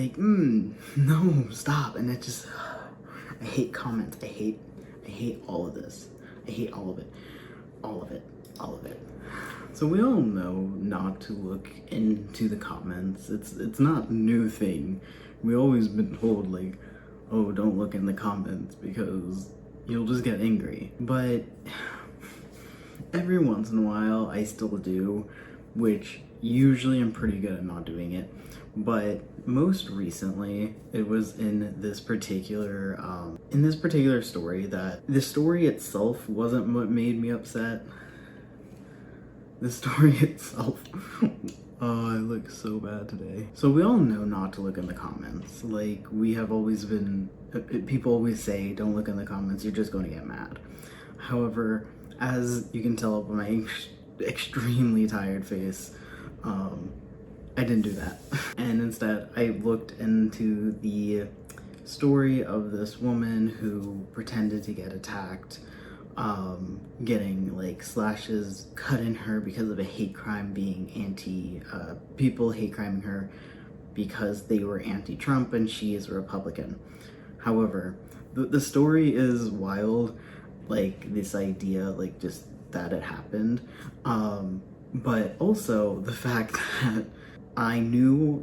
like, no, stop. And it just, I hate comments. I hate all of this. I hate all of it. All of it. All of it. So we all know not to look into the comments. It's not a new thing. We always been told, like, oh, don't look in the comments because you'll just get angry. But every once in a while I still do, which usually I'm pretty good at not doing it. But most recently, it was in this particular story that the story itself wasn't what made me upset. The story itself. Oh, I look so bad today. So we all know not to look in the comments. Like, we have always been, people always say, don't look in the comments, you're just going to get mad. However, as you can tell by my extremely tired face, I didn't do that. And instead, I looked into the story of this woman who pretended to get attacked, getting like slashes cut in her because of a hate crime, being people hate criming her because they were anti-Trump and she is a Republican. However, the story is wild, like this idea, like just that it happened, but also the fact that I knew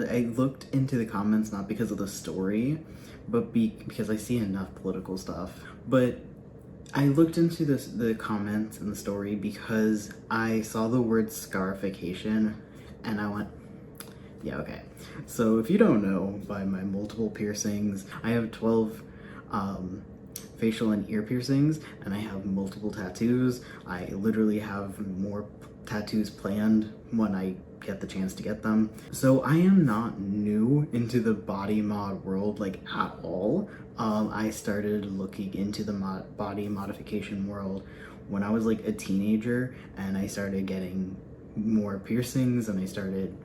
I looked into the comments not because of the story, but because I see enough political stuff. But I looked into the comments and the story because I saw the word scarification, and I went, yeah, okay. So if you don't know, by my multiple piercings, I have 12 facial and ear piercings, and I have multiple tattoos. I literally have more tattoos planned when I get the chance to get them. So I am not new into the body mod world, like, at all. I started looking into the body modification world when I was like a teenager, and I started getting more piercings, and I started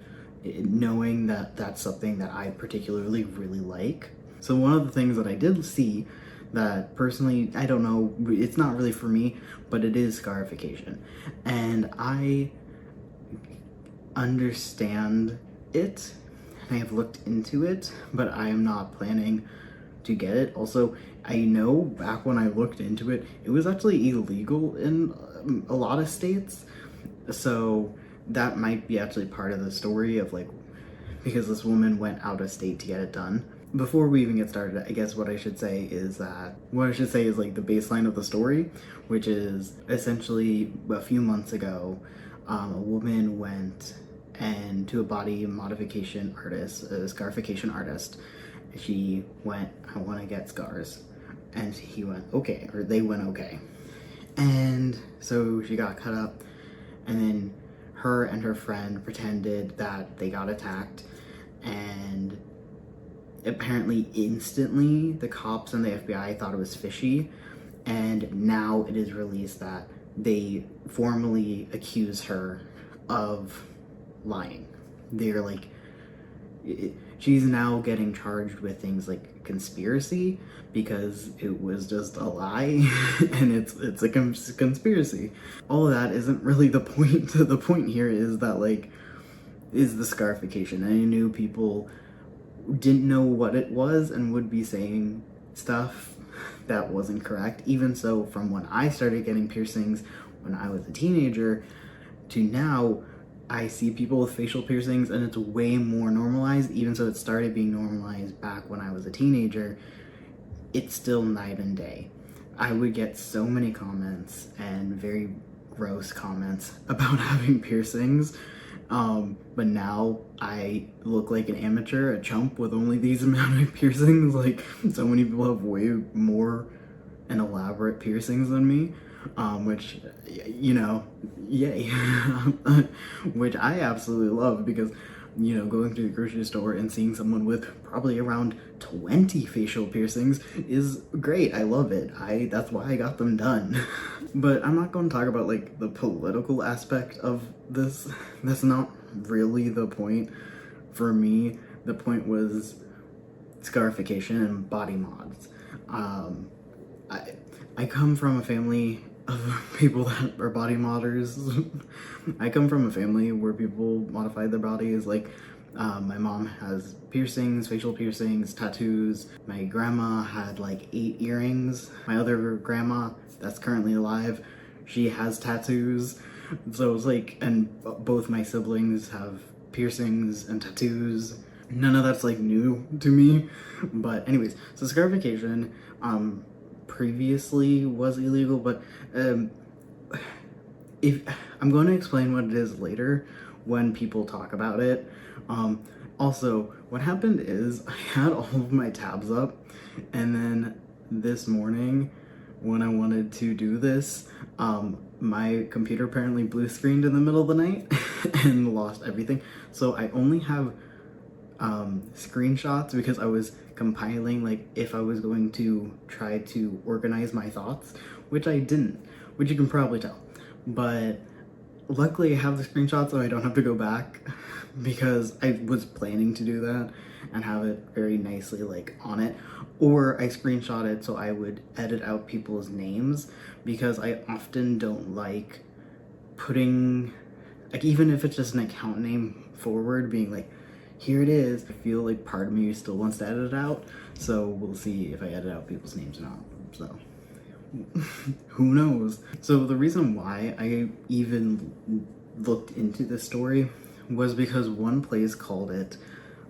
knowing that that's something that I particularly really like. So one of the things that I did see that personally, I don't know, it's not really for me, but it is scarification. And I understand it, and I have looked into it, but I am not planning to get it. Also, I know back when I looked into it, it was actually illegal in a lot of states. So that might be actually part of the story of, like, because this woman went out of state to get it done. Before we even get started, I guess what I should say is like the baseline of the story, which is essentially a few months ago, a woman went and to a body modification artist, a scarification artist. She went, I want to get scars. And he went, okay, or they went, okay. And so she got cut up, and then her and her friend pretended that they got attacked, and apparently instantly the cops and the FBI thought it was fishy, and now it is released that they formally accuse her of lying. They're like, she's now getting charged with things like conspiracy because it was just a lie and it's a conspiracy. All of that isn't really the point. The point here is that, like, is the scarification. I knew people didn't know what it was and would be saying stuff that wasn't correct. Even so, from when I started getting piercings when I was a teenager to now, I see people with facial piercings and it's way more normalized. Even so, it started being normalized back when I was a teenager. It's still night and day. I would get so many comments and very gross comments about having piercings. But now I look like an amateur, a chump with only these amount of piercings. Like, so many people have way more and elaborate piercings than me, which, you know, yay. Which I absolutely love because, you know, going to the grocery store and seeing someone with probably around 20 facial piercings is great. I love it. That's why I got them done. But I'm not going to talk about, like, the political aspect of this. That's not really the point for me. The point was scarification and body mods. I come from a family of people that are body modders. I come from a family where people modify their bodies. Like, My mom has piercings, facial piercings, tattoos. My grandma had like 8 earrings. My other grandma, that's currently alive, she has tattoos. So it's like, and both my siblings have piercings and tattoos. None of that's like new to me. But anyways, so scarification previously was illegal, but if I'm going to explain what it is later when people talk about it. Also, what happened is I had all of my tabs up, and then this morning when I wanted to do this, my computer apparently blue screened in the middle of the night and lost everything. So I only have screenshots because I was compiling like if I was going to try to organize my thoughts, which I didn't, which you can probably tell. But luckily I have the screenshots so I don't have to go back because I was planning to do that and have it very nicely like on it, or I screenshot it so I would edit out people's names because I often don't like putting, like, even if it's just an account name forward being like, here it is. I feel like part of me still wants to edit it out, so we'll see if I edit out people's names or not. So who knows? So the reason why I even looked into this story was because one place called it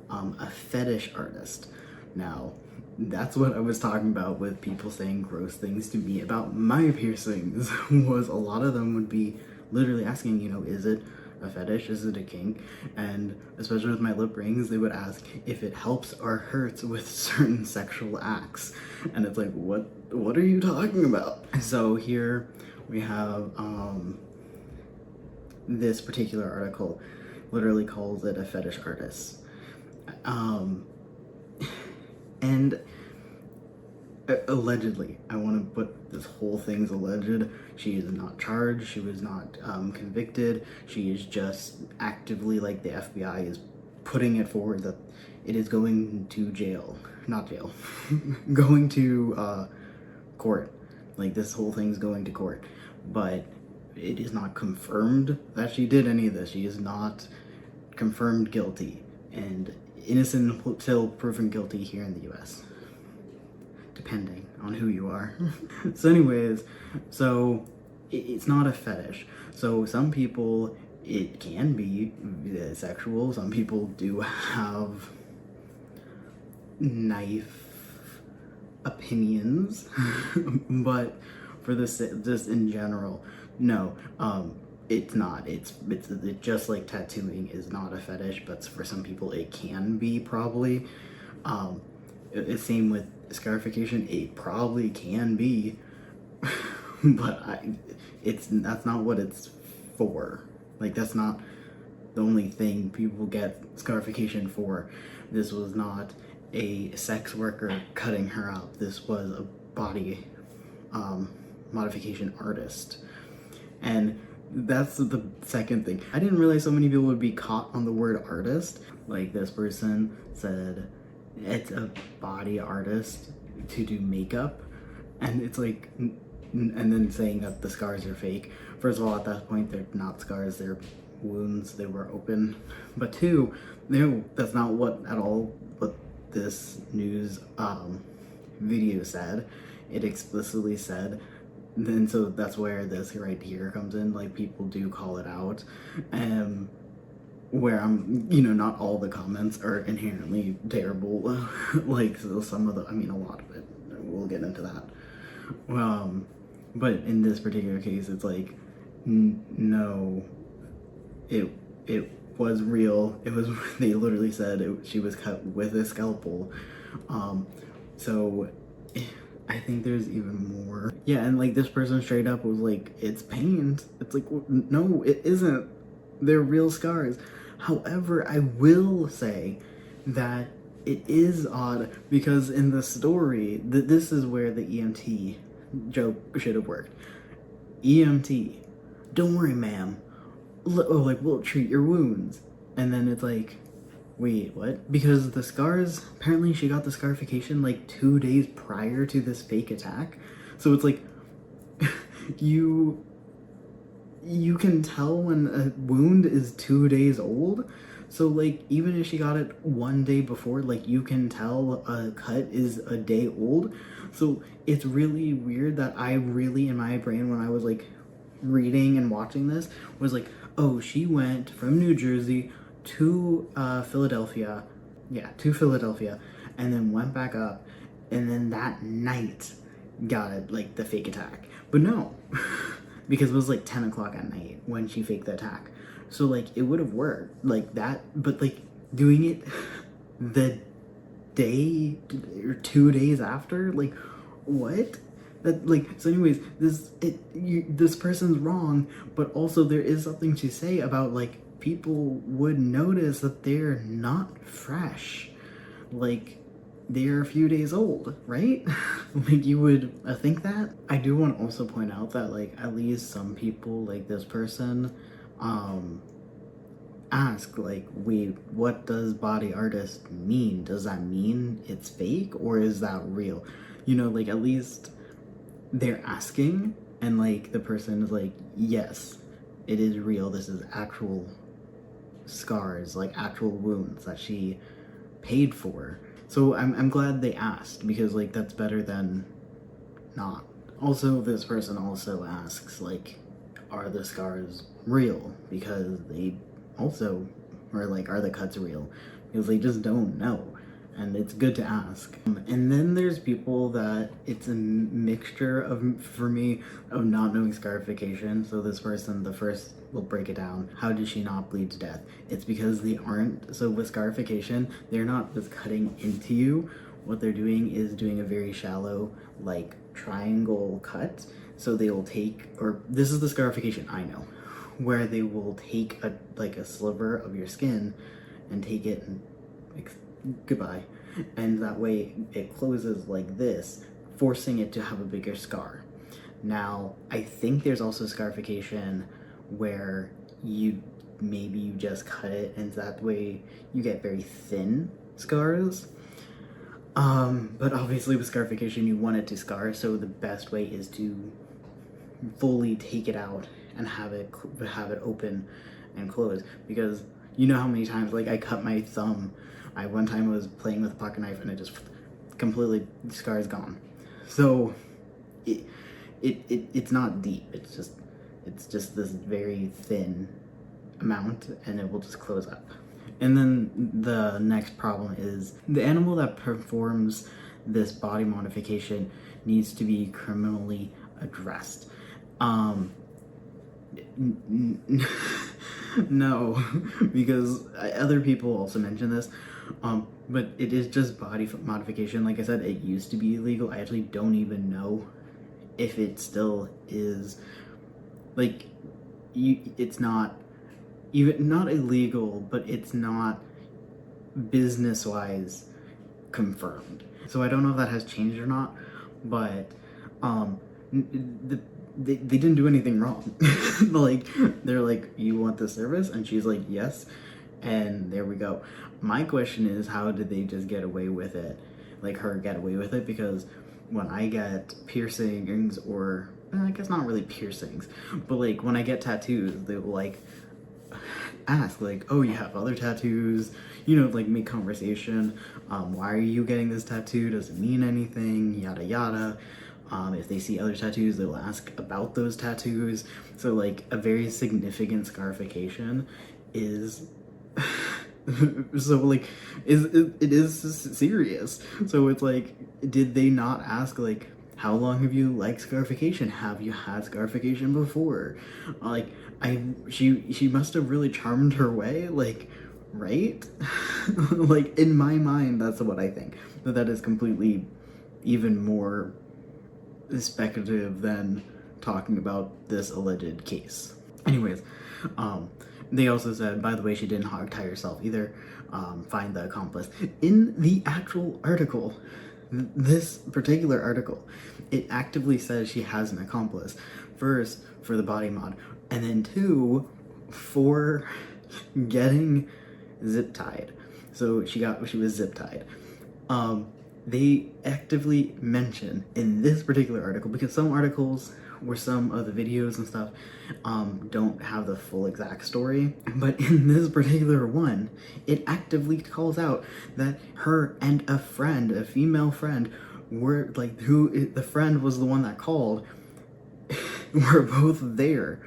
a fetish artist. Now, that's what I was talking about with people saying gross things to me about my piercings, was a lot of them would be literally asking, you know, is it a fetish? Is it a kink? And especially with my lip rings, they would ask if it helps or hurts with certain sexual acts. And it's like, what are you talking about? So here we have this particular article literally calls it a fetish artist. And allegedly, I want to put this whole thing's alleged. She is not charged. She was not convicted. She is just actively, like, the FBI is putting it forward that it is going to jail. Not jail. Going to court. Like, this whole thing's going to court. But it is not confirmed that she did any of this. She is not confirmed guilty. And innocent until proven guilty here in the US. Depending on who you are. So anyways, so it's not a fetish. So some people, it can be sexual. Some people do have knife opinions. But for this, just in general, no, it's not. It's just like tattooing is not a fetish, but for some people it can be, probably. Same with scarification, it probably can be, but that's not what it's for. Like, that's not the only thing people get scarification for. This was not a sex worker cutting her up. This was a body modification artist. And that's the second thing. I didn't realize so many people would be caught on the word artist. Like, this person said it's a body artist to do makeup, and it's like, and then saying that the scars are fake. First of all, at that point, they're not scars, they're wounds. They were open. But two, no, that's not what this news video said. It explicitly said. Then so that's where this right here comes in. Like, people do call it out, where I'm, you know, not all the comments are inherently terrible. Like, so some of the, I mean, a lot of it. We'll get into that. But in this particular case, it's like, no, it was real. It was. They literally said she was cut with a scalpel. So I think there's even more. Yeah, and like, this person straight up was like, it's paint. It's like, no, it isn't. They're real scars. However, I will say that it is odd because in the story, this is where the EMT joke should have worked. EMT, don't worry, ma'am. We'll treat your wounds. And then it's like, wait, what? Because the scars, apparently she got the scarification like 2 days prior to this fake attack. So it's like, you can tell when a wound is 2 days old. So like even if she got it one day before, like you can tell a cut is a day old. So it's really weird that I really in my brain when I was like reading and watching this was like, oh, she went from New Jersey to Philadelphia, yeah, to Philadelphia, and then went back up, and then that night got it like the fake attack. But no, because it was like 10 o'clock at night when she faked the attack. So like it would have worked like that, but like doing it the day or 2 days after, like what? That like so. Anyways, this person's wrong, but also there is something to say about like people would notice that they're not fresh, like they're a few days old, right? Like you would think that. I do want to also point out that like at least some people like this person ask like, wait, what does body artist mean? Does that mean it's fake or is that real? You know, like at least they're asking, and like the person is like, yes, it is real, this is actual scars, like actual wounds that she paid for. So I'm glad they asked, because like that's better than not. Also, this person also asks like, are the scars real? Because they also are like, are the cuts real? Because they just don't know. And it's good to ask. And then there's people that it's a mixture of, for me, of not knowing scarification. So this person, the first, will break it down. How did she not bleed to death? It's because they aren't, so with scarification, they're not just cutting into you. What they're doing is doing a very shallow, like, triangle cut. So they will take, or this is the scarification I know, where they will take a sliver of your skin and take it and like, goodbye, and that way it closes like this, forcing it to have a bigger scar. Now I think there's also scarification where you just cut it and that way you get very thin scars, but obviously with scarification you want it to scar, so the best way is to fully take it out and have it open and close, because you know how many times like I cut my thumb. I one time was playing with a pocket knife and it just completely, the scar is gone. So it's not deep. It's just this very thin amount and it will just close up. And then the next problem is the animal that performs this body modification needs to be criminally addressed. No, because other people also mention this, but it is just body modification. Like I said, it used to be illegal. I actually don't even know if it still is. Like, it's not even not illegal, but it's not business-wise confirmed. So I don't know if that has changed or not, but they didn't do anything wrong. Like, they're like, you want this service? And she's like, yes. And there we go. My question is, how did they just get away with it? Like, her get away with it? Because when I get piercings, or I guess not really piercings, but like when I get tattoos, they will like ask like, oh, you have other tattoos? You know, like make conversation. Why are you getting this tattoo? Does it mean anything? Yada yada. If they see other tattoos, they will ask about those tattoos. So like a very significant scarification is so like it is serious. So it's like, did they not ask like, how long have you liked scarification? Have you had scarification before? Like she must have really charmed her way, like, right? Like in my mind, that's what I think. That is completely even more speculative than talking about this alleged case. Anyways, they also said, by the way, she didn't hog tie herself either. Find the accomplice. In the actual article, this particular article, it actively says she has an accomplice. First, for the body mod, and then two, for getting zip tied. So she was zip tied. They actively mention in this particular article, because some articles where some of the videos and stuff don't have the full exact story, but in this particular one, it actively calls out that her and a friend, a female friend, were like, the friend was the one that called, were both there.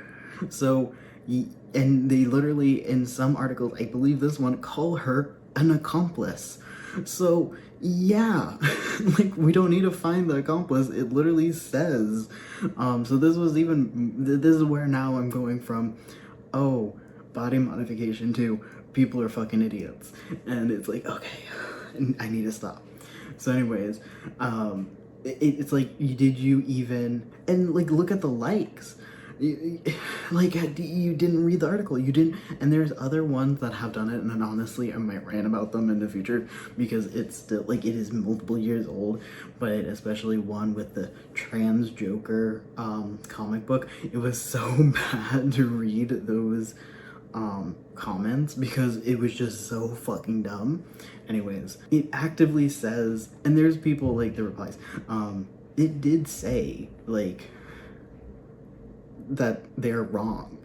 So, and they literally, in some articles, I believe this one, call her an accomplice. So, yeah, like, we don't need to find the accomplice. It literally says. So this is where now I'm going from, oh, body modification to people are fucking idiots. And it's like, okay, I need to stop. So anyways, it's like, did you even, and like, look at the likes. Like, you didn't read the article, you didn't, and there's other ones that have done it, and then honestly I might rant about them in the future because it's still, like, it is multiple years old, but especially one with the trans Joker comic book. It was so bad to read those comments because it was just so fucking dumb. Anyways, it actively says, and there's people like the replies, it did say like that they're wrong,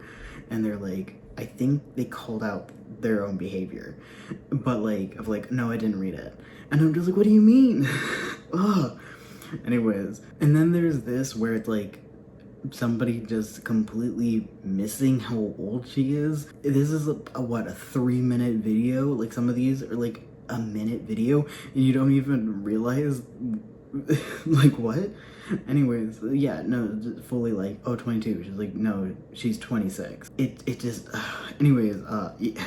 and they're like, I think they called out their own behavior, but like, of like, no, I didn't read it, and I'm just like, what do you mean? Ugh. Anyways, and then there's this where it's like somebody just completely missing how old she is. This is what, a 3-minute video? Like, some of these are like a minute video, and you don't even realize like, what? Anyways, yeah, no, fully like, oh, 22. She's like, no, she's 26. It just, anyways, yeah.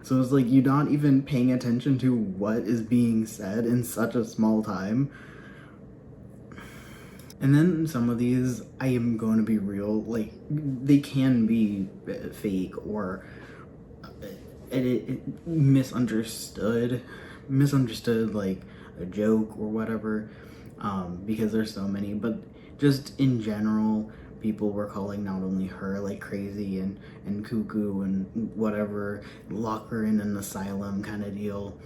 So it's like, you're not even paying attention to what is being said in such a small time. And then some of these, I am going to be real, like, they can be fake or misunderstood, like a joke or whatever, because there's so many. But just in general, people were calling not only her like crazy and cuckoo and whatever, lock her in an asylum kind of deal,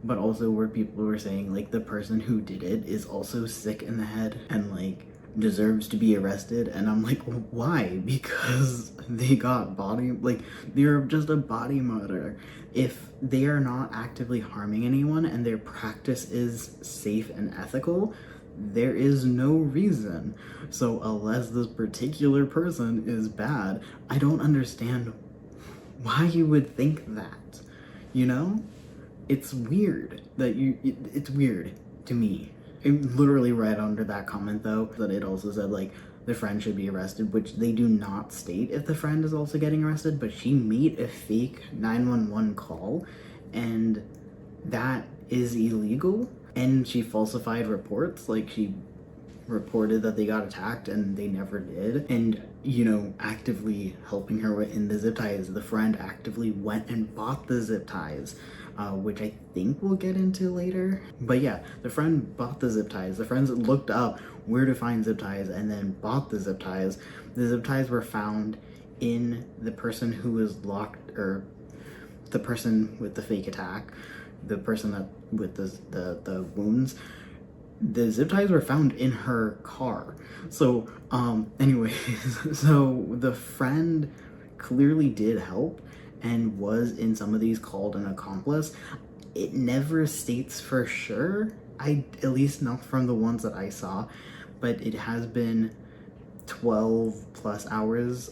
but also where people were saying like the person who did it is also sick in the head and like deserves to be arrested. And I'm like, why? Because they got they're just a body modder. If they are not actively harming anyone and their practice is safe and ethical, there is no reason. So unless this particular person is bad, I don't understand why you would think that, you know? It's weird that it's weird to me. It literally right under that comment though, that it also said like the friend should be arrested, which they do not state if the friend is also getting arrested, but she made a fake 911 call and that is illegal. And she falsified reports, like she reported that they got attacked and they never did. And, you know, actively helping her in the zip ties, the friend actively went and bought the zip ties, which I think we'll get into later. But yeah, the friend bought the zip ties. The friends looked up where to find zip ties and then bought the zip ties. The zip ties were found in the person who was locked, or the person with the fake attack, the person that with the wounds. The zip ties were found in her car. So anyways, so the friend clearly did help and was in some of these called an accomplice. It never states for sure, at least not from the ones that I saw, but it has been 12 plus hours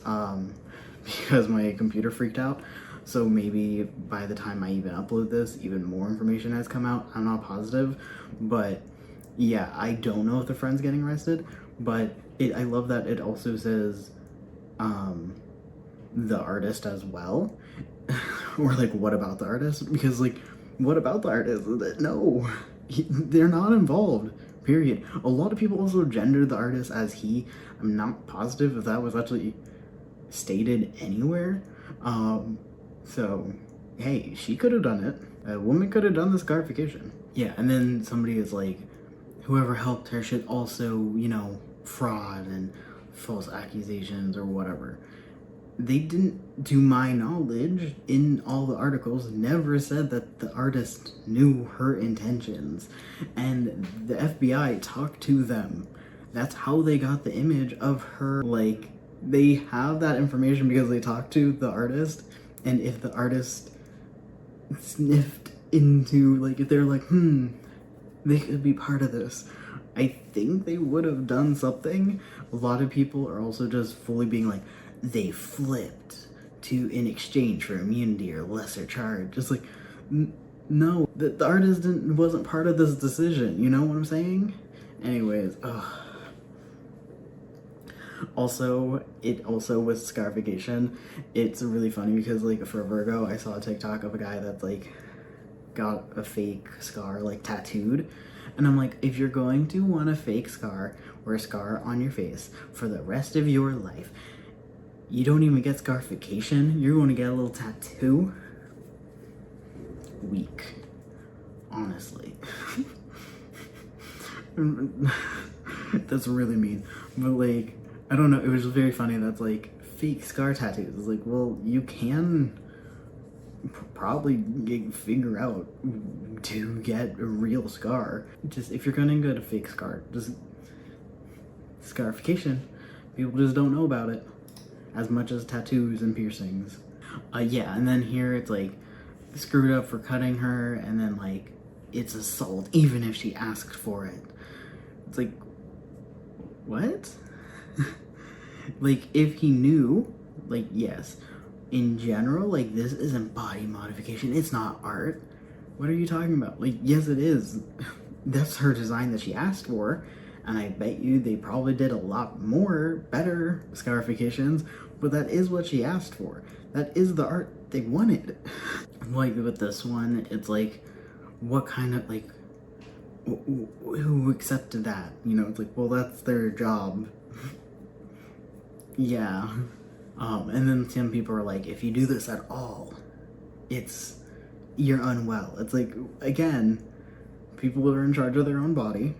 because my computer freaked out. So maybe by the time I even upload this, even more information has come out. I'm not positive, but yeah, I don't know if the friend's getting arrested, but I love that it also says the artist as well. Or like, what about the artist? Because like, what about the artist? No, they're not involved, period. A lot of people also gender the artist as he. I'm not positive if that was actually stated anywhere. So hey, she could have done it. A woman could have done the scarification. Yeah, and then somebody is like, whoever helped her should also, you know, fraud and false accusations or whatever. They didn't, to my knowledge, in all the articles, never said that the artist knew her intentions. And the FBI talked to them. That's how they got the image of her. Like, they have that information because they talked to the artist, and if the artist sniffed into, like, if they're like, they could be part of this, I think they would have done something. A lot of people are also just fully being like, they flipped to in exchange for immunity or lesser charge. Just like, no, the artist wasn't part of this decision. You know what I'm saying? Anyways, Also, with scarification, it's really funny because, like, for Virgo, I saw a TikTok of a guy that's, like, got a fake scar, like, tattooed. And I'm like, if you're going to want a fake scar or a scar on your face for the rest of your life, you don't even get scarification. You're going to get a little tattoo? Weak. Honestly. That's really mean. But, like, I don't know, it was very funny. That's like fake scar tattoos. It's like, well, you can probably figure out to get a real scar. Just if you're gonna get a fake scar, just scarification. People just don't know about it as much as tattoos and piercings. Yeah, and then here it's like screwed up for cutting her, and then like it's assault even if she asked for it. It's like, what? Like, if he knew, like, yes, in general, like, this isn't body modification, it's not art. What are you talking about? Like, yes, it is. That's her design that she asked for, and I bet you they probably did a lot more, better scarifications, but that is what she asked for. That is the art they wanted. Like, with this one, it's like, what kind of, like, who accepted that? You know, it's like, well, that's their job. Yeah. And then some people are like, if you do this at all, you're unwell. It's like, again, people are in charge of their own body,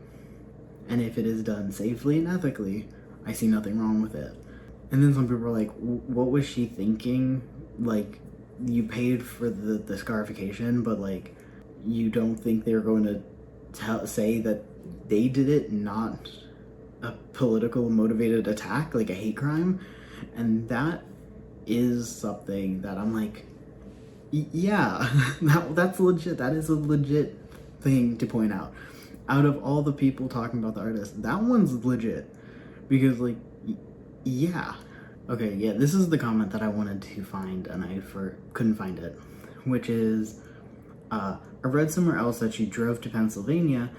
and if it is done safely and ethically, I see nothing wrong with it. And then some people are like, what was she thinking? Like, you paid for the scarification, but like, you don't think they're going to say that they did it, not a political motivated attack, like a hate crime? And that is something that I'm like, yeah, that's legit. That is a legit thing to point out. Out of all the people talking about the artist, that one's legit. Because, like, yeah. Okay, yeah, this is the comment that I wanted to find, and I couldn't find it. Which is, I read somewhere else that she drove to Pennsylvania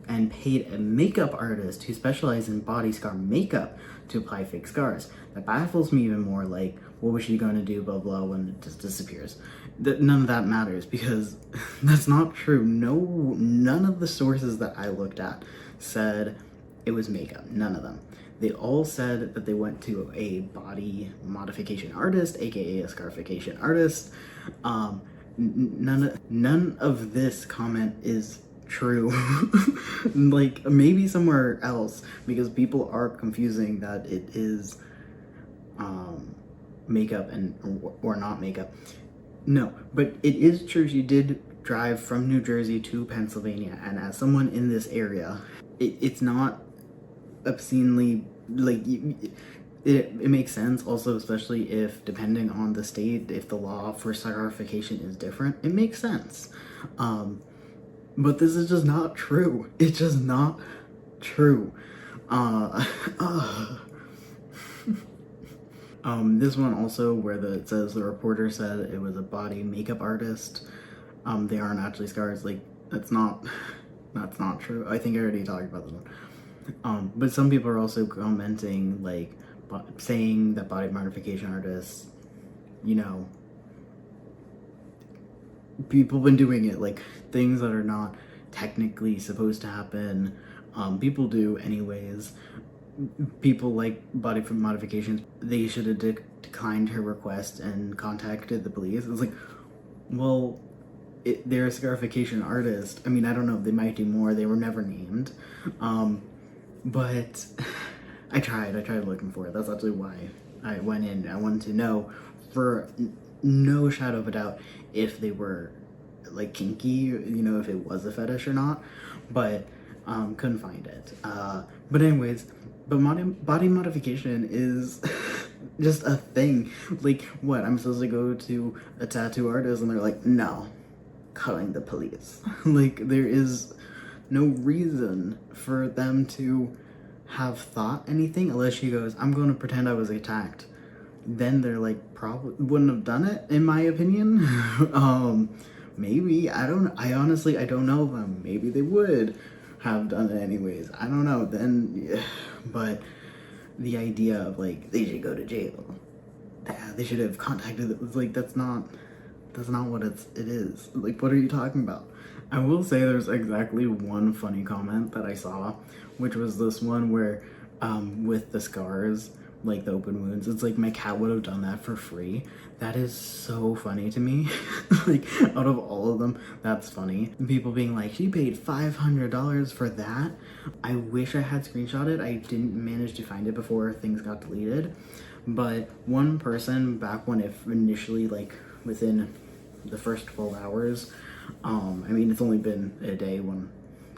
and paid a makeup artist who specialized in body scar makeup to apply fake scars. That baffles me even more. Like, what was she going to do, blah blah, when it just disappears? None of that matters, because that's not true. None of the sources that I looked at said it was makeup. None of them. They all said that they went to a body modification artist, aka a scarification artist. None of this comment is true. Like, maybe somewhere else, because people are confusing that it is makeup or not makeup. No, but it is true. She did drive from New Jersey to Pennsylvania, and as someone in this area, it's not obscenely, like, it makes sense. Also, especially if, depending on the state, if the law for scarification is different, it makes sense. But this is just not true. It's just not true. This one also, where it says the reporter said it was a body makeup artist. They aren't actually scars. Like, that's not true. I think I already talked about this one. But some people are also commenting, like, saying that body modification artists, you know, people been doing it, like, things that are not technically supposed to happen, people do anyways. People like body modifications, they should have declined her request and contacted the police. It's like, well, they're a scarification artist. I mean, I don't know, they might do more. They were never named. But I tried looking for it. That's actually why I went in. I wanted to know for no shadow of a doubt if they were, like, kinky, you know, if it was a fetish or not. But Couldn't find it. But anyways, but body modification is just a thing. Like, what? I'm supposed to go to a tattoo artist and they're like, no, calling the police. Like, there is no reason for them to have thought anything unless she goes, I'm going to pretend I was attacked. Then they're like, probably wouldn't have done it, in my opinion. Maybe, I honestly, I don't know them. Maybe they would have done it anyways. I don't know. Then, yeah. But the idea of like, they should go to jail. Yeah, they should have contacted it. Like, that's not what it is. Like, what are you talking about? I will say there's exactly one funny comment that I saw, which was this one where, with the scars, like the open wounds, it's like, my cat would have done that for free. That is so funny to me. Like, out of all of them, that's funny. People being like, she paid $500 for that. I wish I had screenshotted. I didn't manage to find it before things got deleted. But one person, back when it initially, like, within the first 12 hours, I mean, it's only been a day when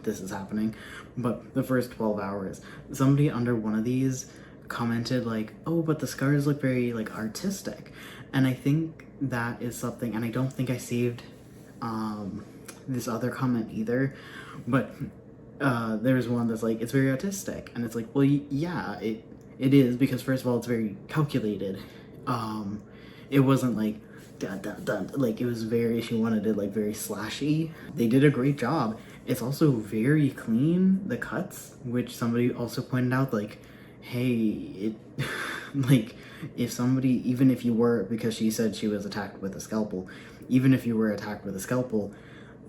this is happening, but the first 12 hours, somebody under one of these commented like, oh, but the scars look very like artistic. And I think that is something, and I don't think I saved this other comment either, but there's one that's like, it's very artistic, and it's like, well, yeah, it is, because first of all, it's very calculated. It wasn't like dun, dun, dun. Like, it was very, she wanted it like very slashy. They did a great job. It's also very clean, the cuts, which somebody also pointed out, like, hey, it like, if somebody, even if you were, because she said she was attacked with a scalpel, even if you were attacked with a scalpel,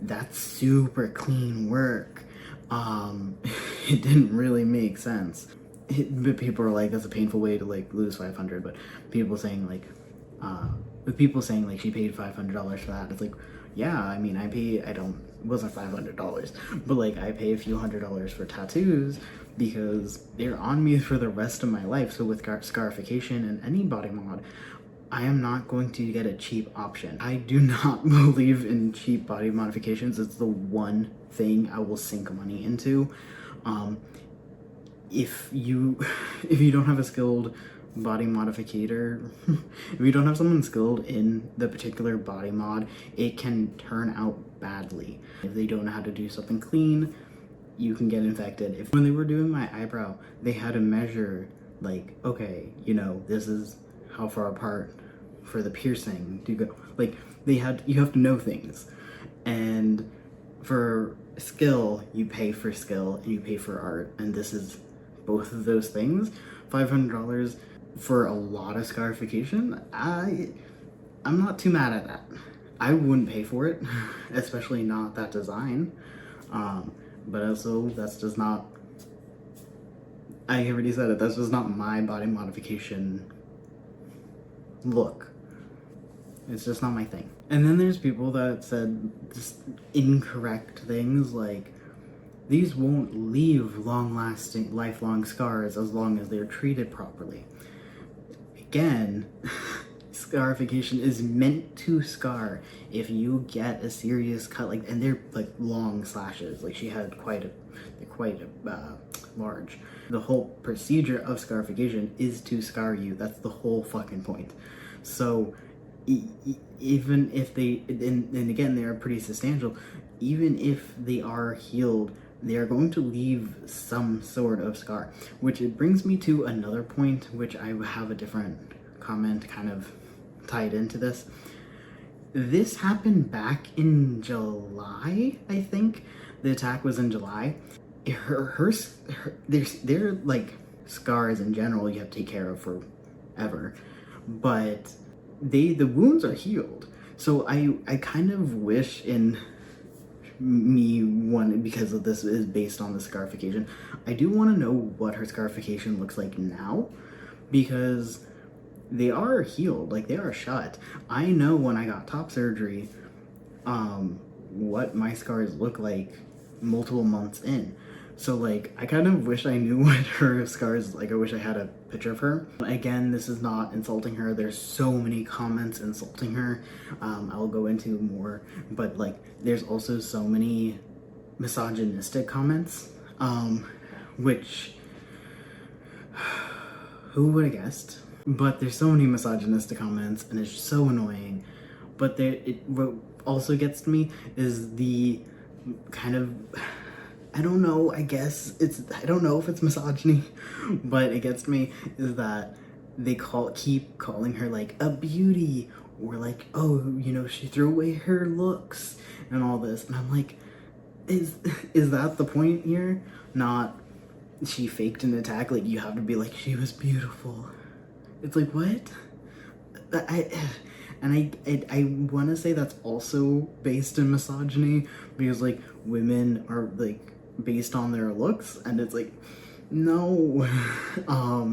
that's super clean work. It didn't really make sense. But people are like, that's a painful way to like lose 500, but people saying like, with people saying like she paid $500 for that, it's like, yeah, I mean, it wasn't $500, but like, I pay a few $100s for tattoos because they're on me for the rest of my life. So with scarification and any body mod, I am not going to get a cheap option. I do not believe in cheap body modifications. It's the one thing I will sink money into. If you don't have a skilled body modificator, if you don't have someone skilled in the particular body mod, it can turn out badly. If they don't know how to do something clean, you can get infected. When they were doing my eyebrow, they had to measure like, okay, you know, this is how far apart for the piercing to go. Like, you have to know things. And for skill, you pay for skill and you pay for art, and this is both of those things. $500 for a lot of scarification, I'm not too mad at that. I wouldn't pay for it, especially not that design. But also, that's just not, I already said it, that's just not my body modification look. It's just not my thing. And then there's people that said just incorrect things like, these won't leave long-lasting, lifelong scars as long as they're treated properly. Again, scarification is meant to scar if you get a serious cut, like, and they're like long slashes. Like, she had quite large. The whole procedure of scarification is to scar you. That's the whole fucking point. So even if they, and again, they are pretty substantial, even if they are healed, they are going to leave some sort of scar. Which it brings me to another point, which I have a different comment kind of tied into this. This happened back in July, I think. The attack was in July. They're like scars in general you have to take care of forever. But the wounds are healed. So I kind of wish in me, one, because of this is based on the scarification, I do want to know what her scarification looks like now, because they are healed, like they are shut. I know when I got top surgery, what my scars look like multiple months in. So like, I kind of wish I knew what her scars, like I wish I had a picture of her. Again, this is not insulting her. There's so many comments insulting her. I'll go into more, but like, there's also so many misogynistic comments Which, who would have guessed? But there's so many misogynistic comments, and it's so annoying. But what also gets to me is the kind of, I don't know, I don't know if it's misogyny, but it gets to me is that they keep calling her like a beauty, or like, oh, you know, she threw away her looks and all this. And I'm like, is that the point here? Not she faked an attack. Like, you have to be like, she was beautiful. It's like, what? I want to say that's also based in misogyny, because like women are like based on their looks, and it's like, no.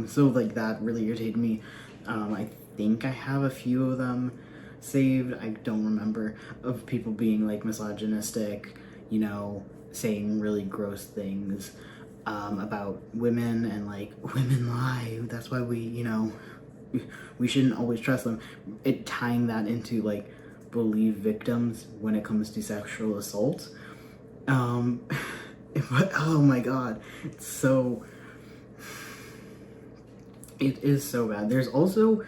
So like that really irritated me. I think I have a few of them saved. I don't remember, of people being like misogynistic, you know, saying really gross things about women, and like, women lie, that's why we shouldn't always trust them. It tying that into like believe victims when it comes to sexual assault. But oh my god, it is so bad. There's also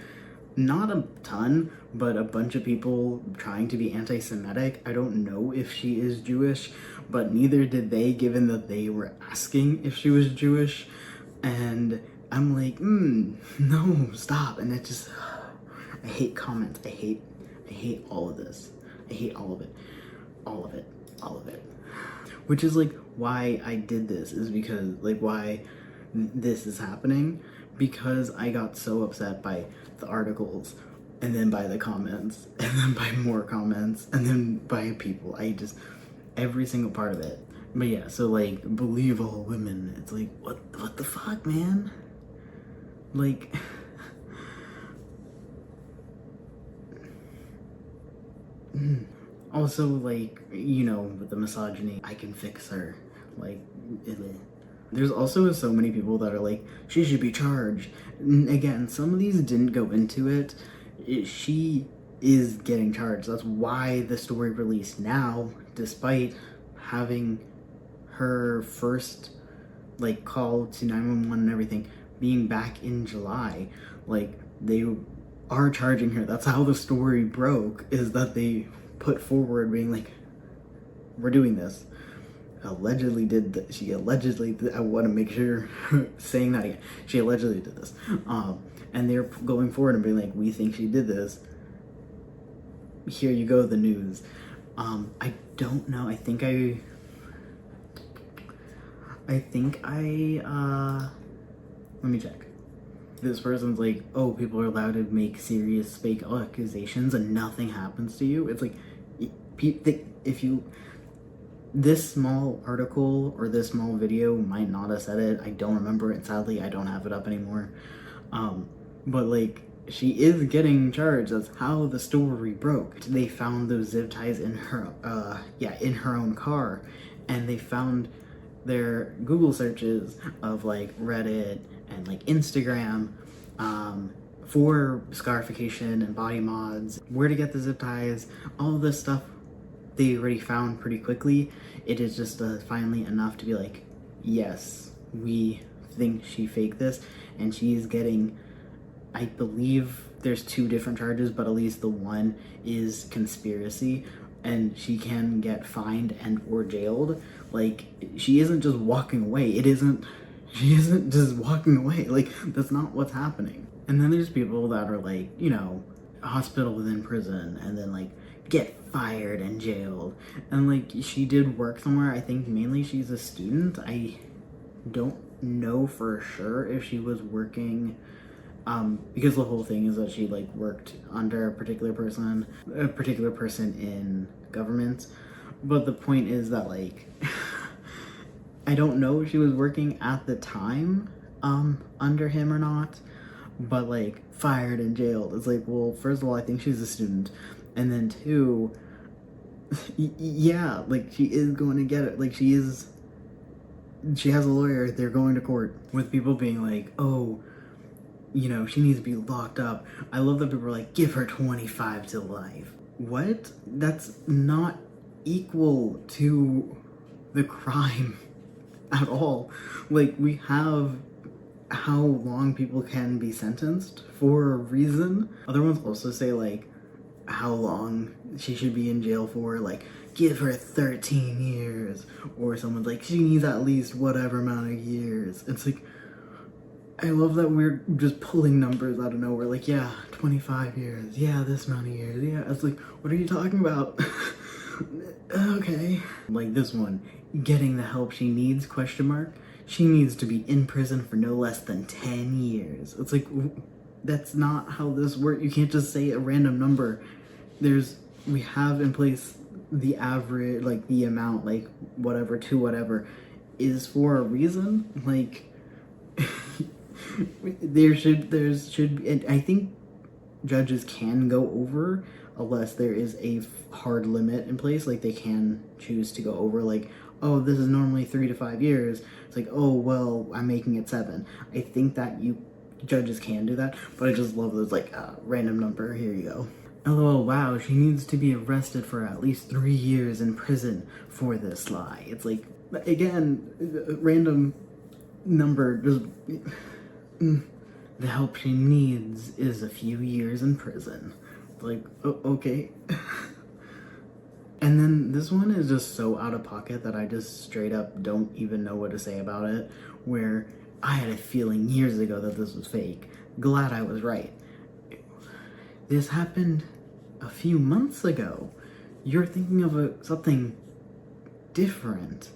not a ton, but a bunch of people trying to be anti-Semitic. I don't know if she is Jewish, but neither did they, given that they were asking if she was Jewish. And I'm like, no, stop. And it just, I hate comments. I hate all of this. I hate all of it. All of it. All of it. Which is like why I did this, is because like why this is happening, because I got so upset by the articles, and then by the comments, and then by more comments, and then by people. Every single part of it. But yeah, so like, believe all women. It's like, what the fuck, man? Like, also, like, you know, with the misogyny, I can fix her. Like, there's also so many people that are like, she should be charged. And again, some of these didn't go into it. She is getting charged. That's why the story released now, despite having her first like call to 911 and everything being back in July. Like, they are charging her. That's how the story broke, is that they put forward being like, we're doing this. Allegedly did that. She allegedly, I want to make sure saying that again, she allegedly did this. And they're going forward and being like, we think she did this. Here you go, the news. I don't know. I think let me check. This person's like, oh, people are allowed to make serious fake accusations and nothing happens to you. It's like, if you, this small article or this small video might not have said it. I don't remember it. Sadly, I don't have it up anymore. But like, she is getting charged. That's how the story broke. They found those zip ties in her, in her own car, and they found their Google searches of like Reddit and like Instagram for scarification and body mods, where to get the zip ties, all this stuff they already found pretty quickly. It is just finally enough to be like, yes, we think she faked this, and she's getting, I believe there's 2 different charges, but at least the one is conspiracy, and she can get fined and or jailed. Like, she isn't just walking away. She isn't just walking away. Like, that's not what's happening. And then there's people that are like, you know, hospital within prison, and then like get fired and jailed. And like, she did work somewhere. I think mainly she's a student. I don't know for sure if she was working, because the whole thing is that she like worked under a particular person in government. But the point is that like, I don't know if she was working at the time under him or not, but like fired and jailed. It's like, well, first of all, I think she's a student, and then 2, yeah, like, she is going to get it. Like, she has a lawyer. They're going to court with people being like, oh, you know, she needs to be locked up. I love that people are like, give her 25 to life. What? That's not equal to the crime. at all. Like, we have how long people can be sentenced for a reason. Other ones also say, like, how long she should be in jail for, like, give her 13 years, or someone's like, she needs at least whatever amount of years. It's like, I love that we're just pulling numbers out of nowhere, like, yeah, 25 years, yeah, this amount of years, yeah. It's like, what are you talking about? Okay. Like this one, getting the help she needs, question mark. She needs to be in prison for no less than 10 years. It's like, that's not how this works. You can't just say a random number. We have in place the average, like the amount, like whatever to whatever is for a reason. Like, there should be, and I think judges can go over unless there is a hard limit in place. Like, they can choose to go over, like, oh, this is normally 3 to 5 years. It's like, oh, well, I'm making it 7. I think that judges can do that, but I just love those, like, random number, here you go. LOL, wow, she needs to be arrested for at least 3 years in prison for this lie. It's like, again, random number, just the help she needs is a few years in prison. Like, okay. And then this one is just so out of pocket that I just straight up don't even know what to say about it, where I had a feeling years ago that this was fake. Glad I was right. This happened a few months ago. You're thinking of something different.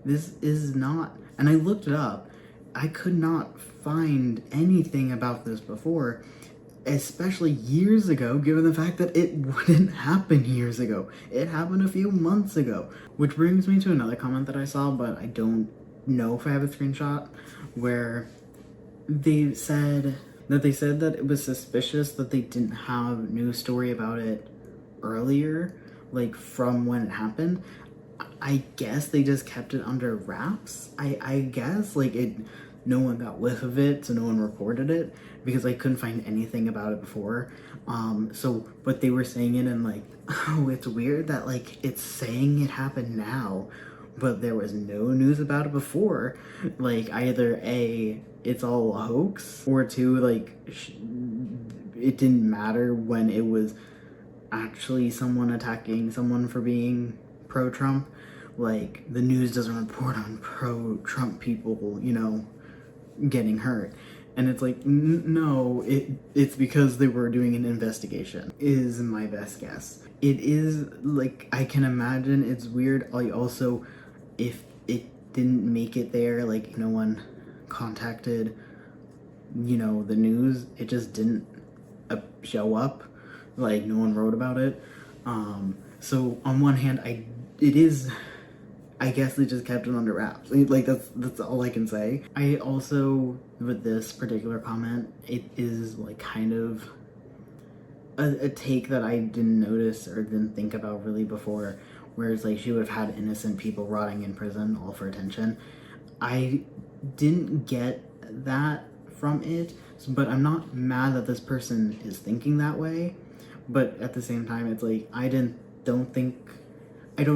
This is not, and I looked it up. I could not find anything about this before, especially years ago, given the fact that it wouldn't happen years ago. It happened a few months ago. Which brings me to another comment that I saw, but I don't know if I have a screenshot, where they said that it was suspicious that they didn't have news story about it earlier, like from when it happened. I guess they just kept it under wraps. I guess, like, no one got whiff of it, so no one reported it, because I couldn't find anything about it before. But they were saying it, and like, oh, it's weird that, like, it's saying it happened now, but there was no news about it before. Like, either A, it's all a hoax, or 2, like, it didn't matter when it was actually someone attacking someone for being pro-Trump. Like, the news doesn't report on pro-Trump people, getting hurt. And it's like, no, it's because they were doing an investigation, is my best guess. It is, like, I can imagine it's weird. Also, if it didn't make it there, like, no one contacted, the news, it just didn't show up, like, no one wrote about it. So on one hand, I guess they just kept it under wraps. Like, that's all I can say. I also, with this particular comment, it is, like, kind of a take that I didn't notice or didn't think about really before, whereas, like, she would have had innocent people rotting in prison all for attention. I didn't get that from it, but I'm not mad that this person is thinking that way. But at the same time, it's like, I don't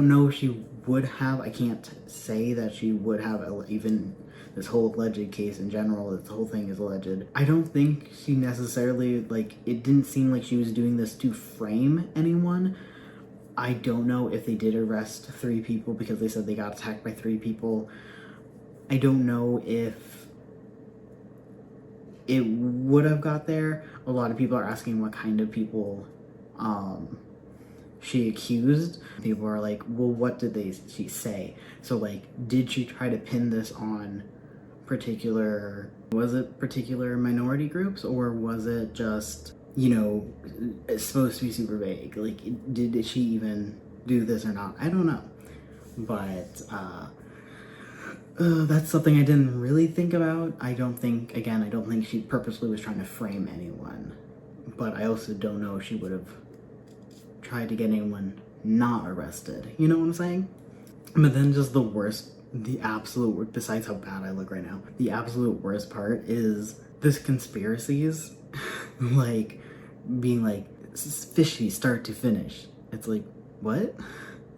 know if she would have. I can't say that she would have, even this whole alleged case in general. This whole thing is alleged. I don't think she necessarily, like, it didn't seem like she was doing this to frame anyone. I don't know if they did arrest 3 people because they said they got attacked by 3 people. I don't know if it would have got there. A lot of people are asking what kind of people she accused. People are like, well, what did she say? So, like, did she try to pin this on particular minority groups, or was it just, it's supposed to be super vague? Like, did she even do this or not? I don't know. But that's something I didn't really think about. I don't think she purposely was trying to frame anyone, but I also don't know if she would have tried to get anyone not arrested. You know what I'm saying? But then just the absolute worst, besides how bad I look right now, the absolute worst part is this Conspiracies, like, being like, fishy start to finish. It's like, what?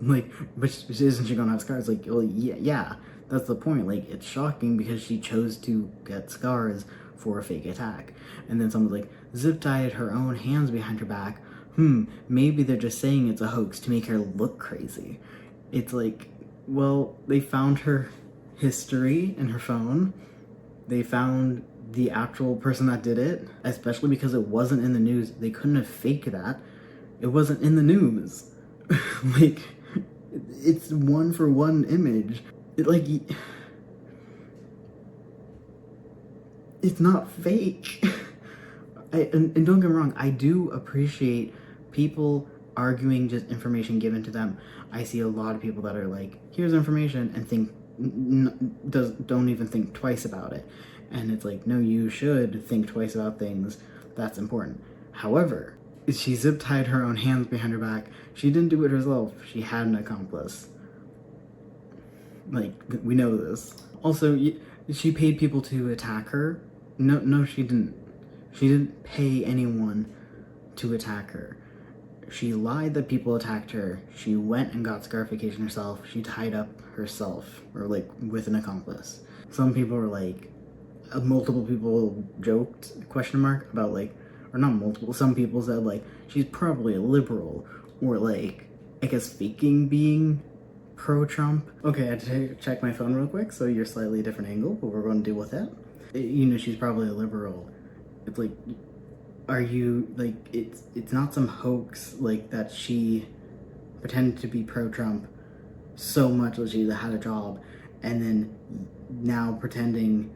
Like, but isn't she gonna have scars? Like, well, yeah, That's the point. Like, it's shocking because she chose to get scars for a fake attack. And then someone's like, zip tied her own hands behind her back. Maybe they're just saying it's a hoax to make her look crazy. It's like, well, they found her history in her phone. They found the actual person that did it, especially because it wasn't in the news. They couldn't have faked that. It wasn't in the news. Like, it's one for one image. It's not fake. And don't get me wrong, I do appreciate people arguing just information given to them. I see a lot of people that are like, here's information, and don't even think twice about it. And it's like, no, you should think twice about things. That's important. However, she zip tied her own hands behind her back. She didn't do it herself. She had an accomplice. Like, we know this. Also, she paid people to attack her. No, she didn't. She didn't pay anyone to attack her. She lied that people attacked her. She went and got scarification herself. She tied up herself, or like with an accomplice. Some people were like, multiple people joked, about like, or not multiple, some people said like, she's probably a liberal, or like, I guess faking being pro-Trump. Okay, I had to check my phone real quick, so you're slightly a different angle, but we're going to deal with it. She's probably a liberal. It's like, are you, like, it's not some hoax, like, that she pretended to be pro-Trump so much that she had a job, and then now pretending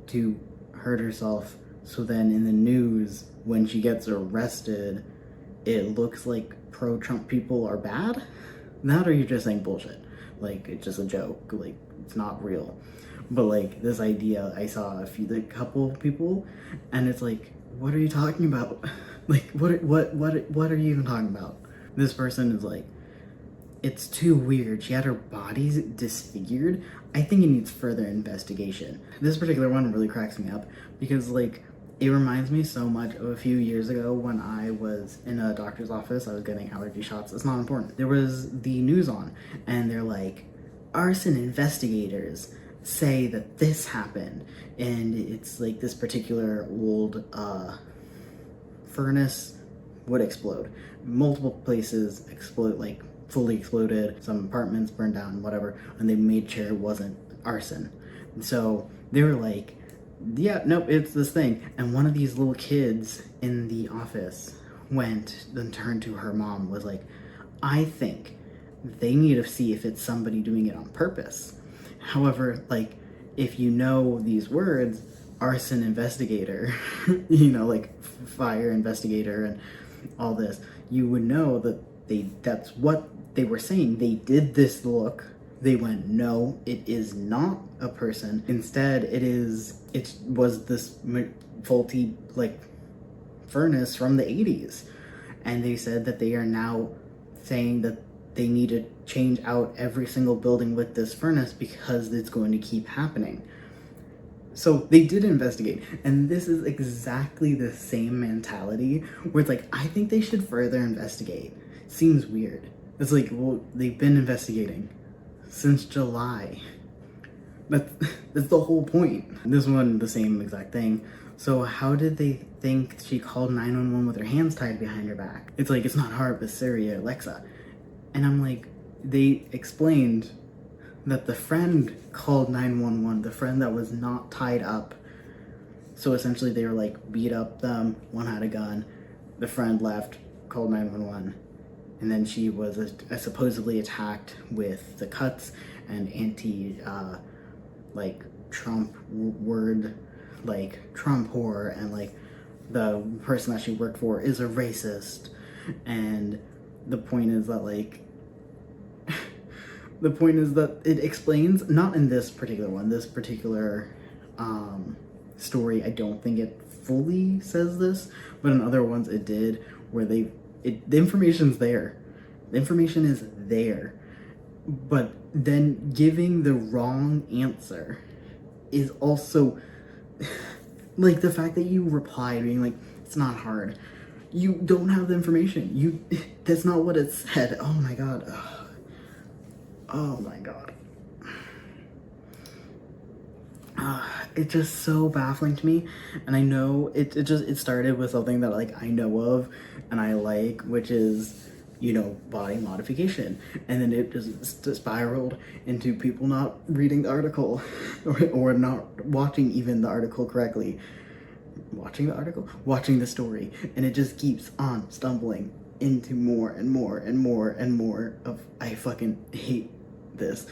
to hurt herself, so then in the news, when she gets arrested, it looks like pro-Trump people are bad? That, or you're just saying bullshit. Like, it's just a joke, like, it's not real. But like, this idea, I saw a couple people, and it's like, what are you talking about? Like, what are you even talking about? This person is like, it's too weird. She had her body disfigured. I think it needs further investigation. This particular one really cracks me up because, like, it reminds me so much of a few years ago when I was in a doctor's office. I was getting allergy shots. It's not important. There was the news on, and they're like, arson investigators say that this happened, and it's like this particular old furnace would explode. Multiple places explode, like fully exploded. Some apartments burned down, whatever, and they made sure it wasn't arson. And so they were like, yeah, nope, it's this thing. And one of these little kids in the office went and turned to her mom, was like, I think they need to see if it's somebody doing it on purpose. However, like, if you know these words, arson investigator, like fire investigator and all this, you would know that that's what they were saying. They did this look. They went, no, it is not a person. Instead, it was this faulty, like, furnace from the 80s. And they said that they are now saying that they need to change out every single building with this furnace because it's going to keep happening. So they did investigate, and this is exactly the same mentality where it's like, I think they should further investigate. Seems weird. It's like, well, they've been investigating since July. That's the whole point. This one, the same exact thing. So how did they think she called 911 with her hands tied behind her back? It's like, it's not hard, but Siri or Alexa. And I'm like, they explained that the friend called 911, the friend that was not tied up. So essentially they were like, beat up them, one had a gun, the friend left, called 911, and then she was supposedly attacked with the cuts and like Trump word, like Trump whore, and like the person that she worked for is a racist. And the point is that, like, the point is that it explains, not in this particular one, this particular story, I don't think it fully says this, but in other ones it did, where the information's there. The information is there. But then giving the wrong answer is also, like, the fact that you reply being like, it's not hard. You don't have the information. That's not what it said. Oh my god. Oh my god. It's just so baffling to me. And I know it started with something that like I know of and I like, which is, you know, body modification. And then it just spiraled into people not reading the article or not watching even the article correctly. Watching the story. And it just keeps on stumbling into more and more and more and more of I fucking hate this.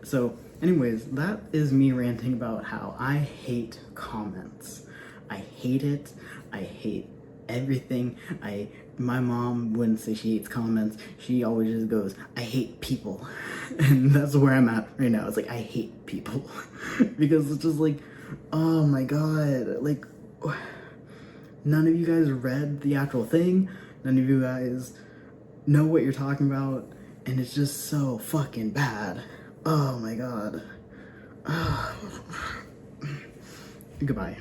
So anyways, that is me ranting about how I hate comments. I hate it. I hate everything. My mom wouldn't say she hates comments. She always just goes, I hate people. And that's where I'm at right now. It's like I hate people. Because it's just like, oh my god, like none of you guys read the actual thing. None of you guys know what you're talking about, and it's just so fucking bad. Oh my god. Goodbye.